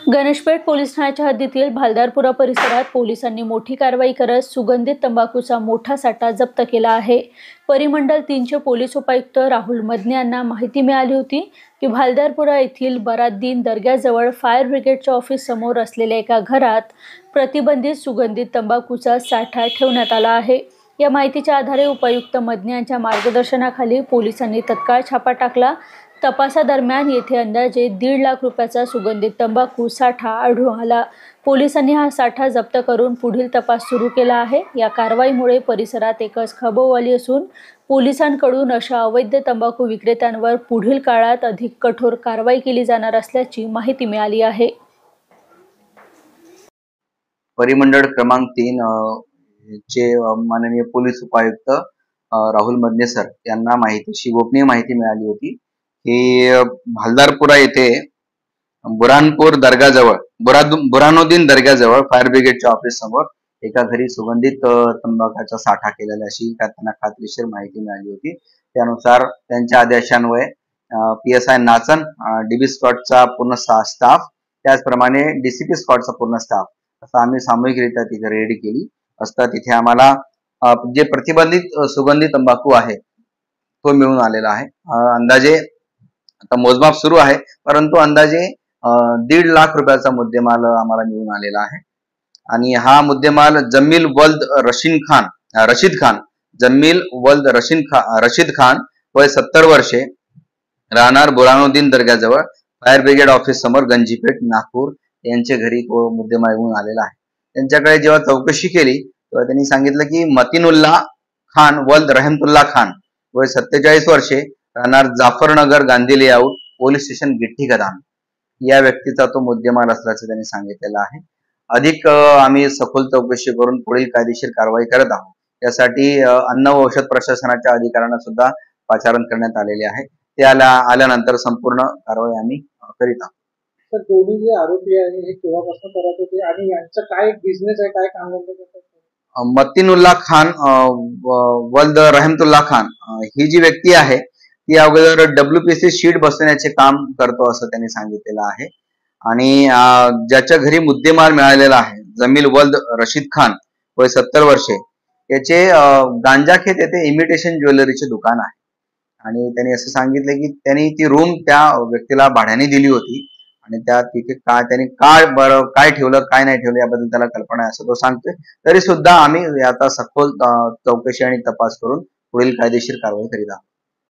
Ganeshpeth police ठाण्याच्या हद्दीतील भालदारपुरा परिसरात पोलिसांनी मोठी कारवाई करत सुगंधित तंबाखूचा मोठा साठा जप्त केला आहे। परिमंडल 3चे पोलीस उपायुक्त राहुल मदने यांना माहिती मिळाली होती की भालदारपुरा येथील बराद्दीन दर्ग्याजवळ फायर ब्रिगेडच्या ऑफिस समोर असलेल्या एका घरात प्रतिबंधित सुगंधित तंबाखूचा साठा ठेवण्यात आला आहे। या माहितीच्या आधारे उपायुक्त मदने यांच्या मार्गदर्शनाखाली पोलिसांनी तत्काळ छापा टाकला। तपासादरम्यान येथे अंदाजे 1.5 लाख रुपयाचा सुगंधित तंबाखू साठा आढळून आला। पोलिसांनी हा साठा जप्त करून पुढील तपास सुरू केला आहे। या कारवाईमुळे परिसरात एकच खळबळ असून पोलिसांकडून अशा अवैध तंबाखू विक्रेत्यांवर पुढील काळात अधिक कठोर कारवाई केली जाणार असल्याची माहिती मिळाली आहे। परिमंडळ क्रमांक 3 चे माननीय पोलीस उपायुक्त राहुल मदने सर यांना गोपनीय माहिती मिळाली होती की भालदारपुरा येथे बुरानपूर दर्गाजवळ बुरानुद्दीन दर्ग्याजवळ फायर ब्रिगेडच्या ऑफिस समोर एका घरी सुगंधित तंबाखूचा साठा केलेला अशी त्यांना खात्रीशीर माहिती मिळाली होती। त्यानुसार त्यांच्या आदेशान्वये PSI नाचन, DB स्क्वॉडचा पूर्ण स्टाफ, त्याचप्रमाणे DCP स्क्वॉडचा पूर्ण स्टाफ असं आम्ही सामूहिकरित्या तिथे रेड केली असता तिथे आम्हाला जे प्रतिबंधित सुगंधी तंबाखू आहे तो मिळून आलेला आहे। अंदाजे आता मोजमाप सुरू आहे, परंतु अंदाजे 1.5 लाख रुपयाचा मुद्देमाल आम्हाला मिळून आलेला आहे। आणि हा मुद्देमाल जमील वल्द रशीद खान वय 70 वर्षे, राहणार बुरानुद्दीन दर्ग्याजवळ फायर ब्रिगेड ऑफिस समोर गंजीपेठ नागपूर यांच्या घरी तो मुद्देमाल मिळून आलेला आहे। त्यांच्याकडे जेव्हा चौकशी केली तेव्हा त्यांनी सांगितलं की मतीनुल्लाह खान वल्द रहमतुल्लाह खान वय 47 वर्षे, राहणार Jafarnagar Gandhi layout, police station गिट्टी गदान या व्यक्तीचा तो मुद्देमाल असल्याचं त्यांनी सांगितलेलं आहे। अधिक आम्ही सखोल चौकशी करून पुढील कायदेशीर कारवाई करत आहोत। यासाठी अन्न व औषध प्रशासनाच्या अधिकाऱ्यांना सुद्धा पाचारण करण्यात आलेले आहे। ते आल्यानंतर संपूर्ण कारवाई आम्ही करीत आहोत। तर दोन्ही जे आरोपी आहे हे केव्हापासून करत होते आणि यांचा काय बिझनेस आहे, काय काम करतात? मतीनुल्लाह खान वल्द रहमतुल्लाह खान ही जी व्यक्ती आहे ती अगोदर WPC शीट बसवण्याचे काम करतो असं त्यांनी सांगितलेलं आहे। आणि ज्याच्या घरी मुद्देमाल मिळालेला आहे जमील वल्द रशीद खान वय 70 वर्षे, याचे गांजाखेत येथे इमिटेशन ज्वेलरीचे दुकान आहे। आणि त्यांनी असं सांगितलं की त्यांनी ती रूम त्या व्यक्तीला भाड्याने दिली होती आणि त्या तिथे त्यांनी काय ठेवलं काय नाही ठेवलं याबद्दल त्याला कल्पना आहे असं तो सांगतोय। तरी सुद्धा आम्ही आता सखोल चौकशी आणि तपास करून पुढील कायदेशीर कारवाई करीत आहोत।